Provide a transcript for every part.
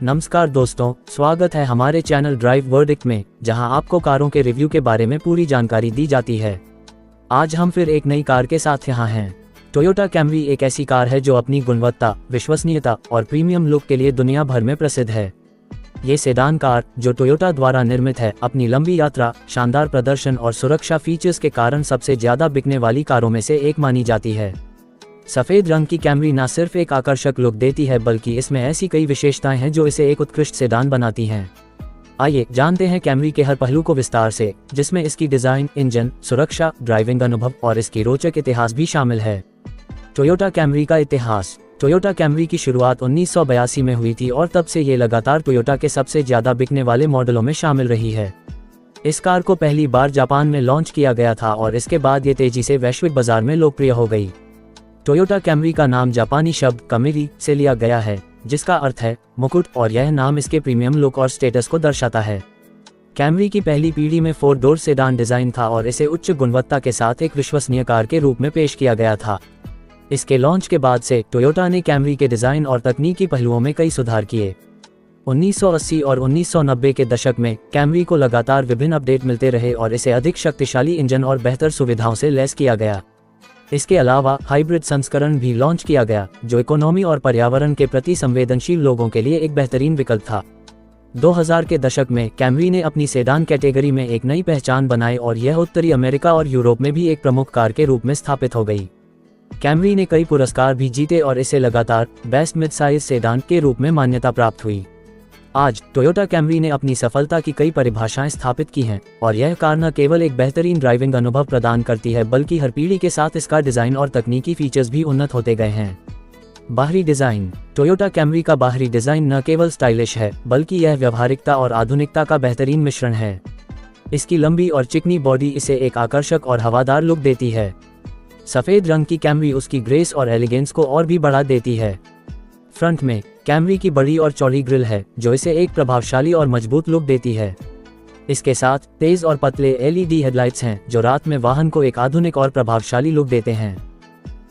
नमस्कार दोस्तों, स्वागत है हमारे चैनल ड्राइव वर्डिक्ट में, जहां आपको कारों के रिव्यू के बारे में पूरी जानकारी दी जाती है। आज हम फिर एक नई कार के साथ यहाँ हैं। टोयोटा कैमरी एक ऐसी कार है जो अपनी गुणवत्ता, विश्वसनीयता और प्रीमियम लुक के लिए दुनिया भर में प्रसिद्ध है। ये सेडान कार, जो टोयोटा द्वारा निर्मित है, अपनी लंबी यात्रा, शानदार प्रदर्शन और सुरक्षा फीचर्स के कारण सबसे ज्यादा बिकने वाली कारों में से एक मानी जाती है। सफेद रंग की कैमरी न सिर्फ एक आकर्षक लुक देती है, बल्कि इसमें ऐसी कई विशेषताएं हैं जो इसे एक उत्कृष्ट सेडान बनाती हैं। आइए जानते हैं कैमरी के हर पहलू को विस्तार से, जिसमें इसकी डिजाइन, इंजन, सुरक्षा, ड्राइविंग अनुभव और इसकी रोचक इतिहास भी शामिल है। टोयोटा कैमरी का इतिहास। टोयोटा कैमरी की शुरुआत 1982 में हुई थी और तब से ये लगातार टोयोटा के सबसे ज्यादा बिकने वाले मॉडलों में शामिल रही है। इस कार को पहली बार जापान में लॉन्च किया गया था और इसके बाद ये तेजी से वैश्विक बाजार में लोकप्रिय हो गई। टोयोटा कैमरी का नाम जापानी शब्द कमिरी से लिया गया है, जिसका अर्थ है मुकुट, और यह नाम इसके प्रीमियम लुक और स्टेटस को दर्शाता है। कैमरी की पहली पीढ़ी में 4 डोर सेडान डिजाइन था और इसे उच्च गुणवत्ता के साथ एक विश्वसनीय कार के रूप में पेश किया गया था। इसके लॉन्च के बाद से टोयोटा ने कैमरी के डिजाइन और तकनीकी पहलुओं में कई सुधार किए। 1980 और 1990 के दशक में कैमरी को लगातार विभिन्न अपडेट मिलते रहे और इसे अधिक शक्तिशाली इंजन और बेहतर सुविधाओं से लैस किया गया। इसके अलावा हाइब्रिड संस्करण भी लॉन्च किया गया, जो इकोनॉमी और पर्यावरण के प्रति संवेदनशील लोगों के लिए एक बेहतरीन विकल्प था। 2000 के दशक में कैमरी ने अपनी सेडान कैटेगरी में एक नई पहचान बनाई और यह उत्तरी अमेरिका और यूरोप में भी एक प्रमुख कार के रूप में स्थापित हो गई। कैमरी ने कई पुरस्कार भी जीते और इसे लगातार बेस्ट मिड साइज सेडान के रूप में मान्यता प्राप्त हुई। आज टोयोटा कैमरी ने अपनी सफलता की कई परिभाषाएं स्थापित की हैं और यह कार न केवल एक बेहतरीन ड्राइविंग अनुभव प्रदान करती है, बल्कि हर पीढ़ी के साथ इसका डिजाइन और तकनीकी फीचर्स भी उन्नत होते गए हैं। बाहरी डिजाइन। टोयोटा कैमरी का बाहरी डिजाइन न केवल स्टाइलिश है, बल्कि यह व्यवहारिकता और आधुनिकता का बेहतरीन मिश्रण है। इसकी लंबी और चिकनी बॉडी इसे एक आकर्षक और हवादार लुक देती है। सफेद रंग की कैमरी उसकी ग्रेस और एलिगेंस को और भी बढ़ा देती है। फ्रंट में कैमरी की बड़ी और चौड़ी ग्रिल है, जो इसे एक प्रभावशाली और मजबूत लुक देती है। इसके साथ तेज और पतले LED हेडलाइट्स हैं, जो रात में वाहन को एक आधुनिक और प्रभावशाली लुक देते हैं।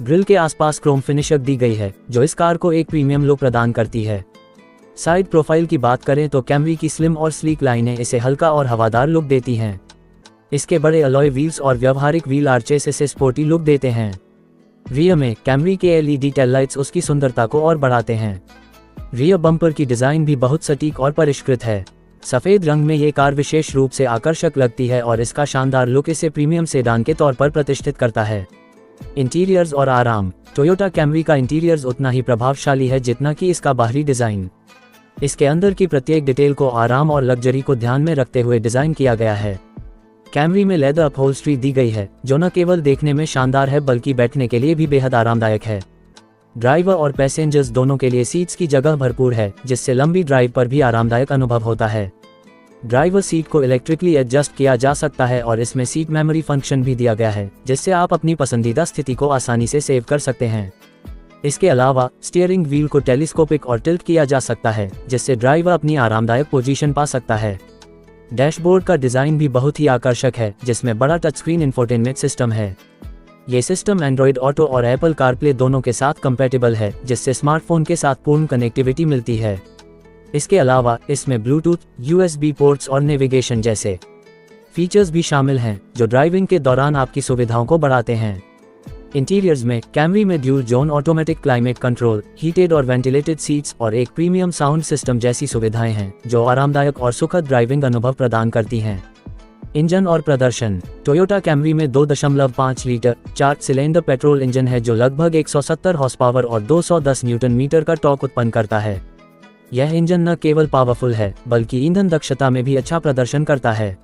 ग्रिल के आसपास क्रोम फिनिशर दी गई है, जो इस कार को एक प्रीमियम लुक प्रदान करती है। साइड प्रोफाइल की बात करें तो कैमरी की स्लिम और स्लीक लाइनें इसे हल्का और हवादार लुक देती हैं। इसके बड़े अलॉय व्हील्स और व्यवहारिक व्हील आर्चेस इसे स्पोर्टी लुक देते हैं। रियर में कैमरी के LED टेल लाइट्स उसकी सुंदरता को और बढ़ाते हैं। रियर बम्पर की डिजाइन भी बहुत सटीक और परिष्कृत है। सफेद रंग में ये कार विशेष रूप से आकर्षक लगती है और इसका शानदार लुक इसे प्रीमियम सेडान के तौर पर प्रतिष्ठित करता है। इंटीरियर्स और आराम। टोयोटा कैमरी का इंटीरियर्स उतना ही प्रभावशाली है जितना कि इसका बाहरी डिजाइन। इसके अंदर की प्रत्येक डिटेल को आराम और लग्जरी को ध्यान में रखते हुए डिजाइन किया गया है। कैमरी में लेदर अपहोल्स्ट्री दी गई है, जो न केवल देखने में शानदार है बल्कि बैठने के लिए भी बेहद आरामदायक है। ड्राइवर और पैसेंजर्स दोनों के लिए सीट्स की जगह भरपूर है, जिससे लंबी ड्राइव पर भी आरामदायक अनुभव होता है। ड्राइवर सीट को इलेक्ट्रिकली एडजस्ट किया जा सकता है और इसमें सीट मेमोरी फंक्शन भी दिया गया है, जिससे आप अपनी पसंदीदा स्थिति को आसानी से सेव कर सकते हैं। इसके अलावा स्टीयरिंग व्हील को टेलीस्कोपिक और टिल्ट किया जा सकता है, जिससे ड्राइवर अपनी आरामदायक पोजीशन पा सकता है। डैशबोर्ड का डिजाइन भी बहुत ही आकर्षक है, जिसमें बड़ा टचस्क्रीन इंफोटेनमेंट सिस्टम है। ये सिस्टम एंड्रॉयड ऑटो और एप्पल कारप्ले दोनों के साथ कंपैटिबल है, जिससे स्मार्टफोन के साथ पूर्ण कनेक्टिविटी मिलती है। इसके अलावा इसमें ब्लूटूथ, USB पोर्ट्स और नेविगेशन जैसे फीचर्स भी शामिल हैं, जो ड्राइविंग के दौरान आपकी सुविधाओं को बढ़ाते हैं। इंटीरियर्स में कैमरी में dual zone automatic climate control, heated और वेंटिलेटेड सीट्स और एक प्रीमियम साउंड सिस्टम जैसी सुविधाएं हैं, जो आरामदायक और सुखद ड्राइविंग अनुभव प्रदान करती हैं। इंजन और प्रदर्शन। टोयोटा कैमरी में 2.5 लीटर 4 सिलेंडर पेट्रोल इंजन है, जो लगभग 170 हॉर्स पावर और 210 न्यूटन मीटर का टॉर्क उत्पन्न करता है। यह इंजन न केवल पावरफुल है, बल्कि ईंधन दक्षता में भी अच्छा प्रदर्शन करता है।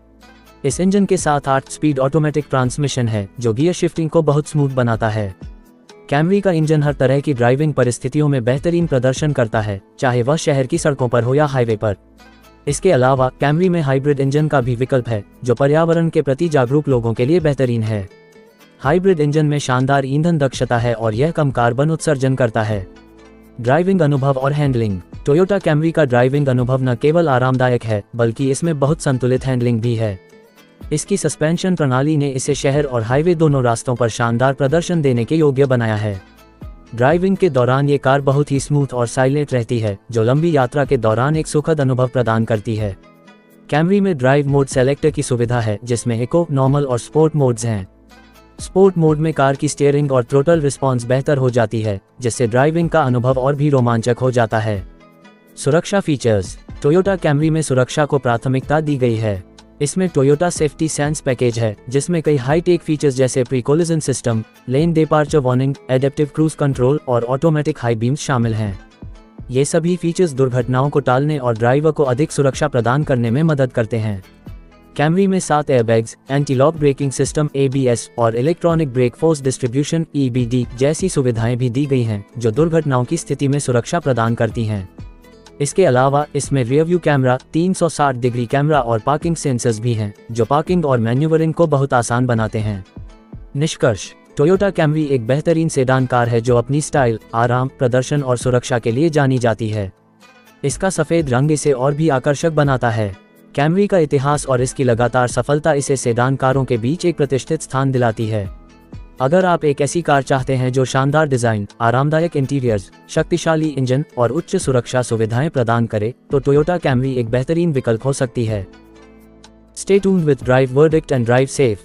इस इंजन के साथ 8 स्पीड ऑटोमेटिक ट्रांसमिशन है, जो गियर शिफ्टिंग को बहुत स्मूथ बनाता है। कैमरी का इंजन हर तरह की ड्राइविंग परिस्थितियों में बेहतरीन प्रदर्शन करता है, चाहे वह शहर की सड़कों पर हो या हाईवे पर। इसके अलावा कैमरी में हाइब्रिड इंजन का भी विकल्प है, जो पर्यावरण के प्रति जागरूक लोगों के लिए बेहतरीन है। हाइब्रिड इंजन में शानदार ईंधन दक्षता है और यह कम कार्बन उत्सर्जन करता है। ड्राइविंग अनुभव और हैंडलिंग। टोयोटा कैमरी का ड्राइविंग अनुभव न केवल आरामदायक है, बल्कि इसमें बहुत संतुलित हैंडलिंग भी है। इसकी सस्पेंशन प्रणाली ने इसे शहर और हाईवे दोनों रास्तों पर शानदार प्रदर्शन देने के योग्य बनाया है। ड्राइविंग के दौरान ये कार बहुत ही स्मूथ और साइलेंट रहती है, जो लंबी यात्रा के दौरान एक सुखद अनुभव प्रदान करती है। कैमरी में ड्राइव मोड सेलेक्टर की सुविधा है, जिसमें इको, नॉर्मल और स्पोर्ट मोड्स हैं। स्पोर्ट मोड में कार की स्टीयरिंग और थ्रोटल रिस्पॉन्स बेहतर हो जाती है, जिससे ड्राइविंग का अनुभव और भी रोमांचक हो जाता है। सुरक्षा फीचर्स। टोयोटा कैमरी में सुरक्षा को प्राथमिकता दी गई है। इसमें टोयोटा सेफ्टी सेंस पैकेज है, जिसमें कई हाई-टेक फीचर्स जैसे pre collision system, lane departure warning, adaptive cruise control और ऑटोमेटिक हाई बीम्स शामिल हैं। ये सभी फीचर्स दुर्घटनाओं को टालने और ड्राइवर को अधिक सुरक्षा प्रदान करने में मदद करते हैं। कैमरी में 7 airbags, anti lock braking system ABS और electronic brake force distribution EBD जैसी सुविधाएं भी दी गई हैं, जो दुर्घटनाओं की स्थिति में सुरक्षा प्रदान करती हैं। इसके अलावा इसमें rear view camera, 360 degree camera और पार्किंग सेंसर्स भी हैं, जो पार्किंग और मैन्यूवरिंग को बहुत आसान बनाते हैं। निष्कर्ष। टोयोटा कैमरी एक बेहतरीन सेडान कार है जो अपनी स्टाइल, आराम, प्रदर्शन और सुरक्षा के लिए जानी जाती है। इसका सफ़ेद रंग इसे और भी आकर्षक बनाता है। कैमरी का इतिहास और इसकी लगातार सफलता इसे सेडान कारों के बीच एक प्रतिष्ठित स्थान दिलाती है। अगर आप एक ऐसी कार चाहते हैं जो शानदार डिज़ाइन, आरामदायक इंटीरियर्स, शक्तिशाली इंजन और उच्च सुरक्षा सुविधाएं प्रदान करे, तो टोयोटा कैमरी एक बेहतरीन विकल्प हो सकती है। Stay tuned with drive verdict and drive safe.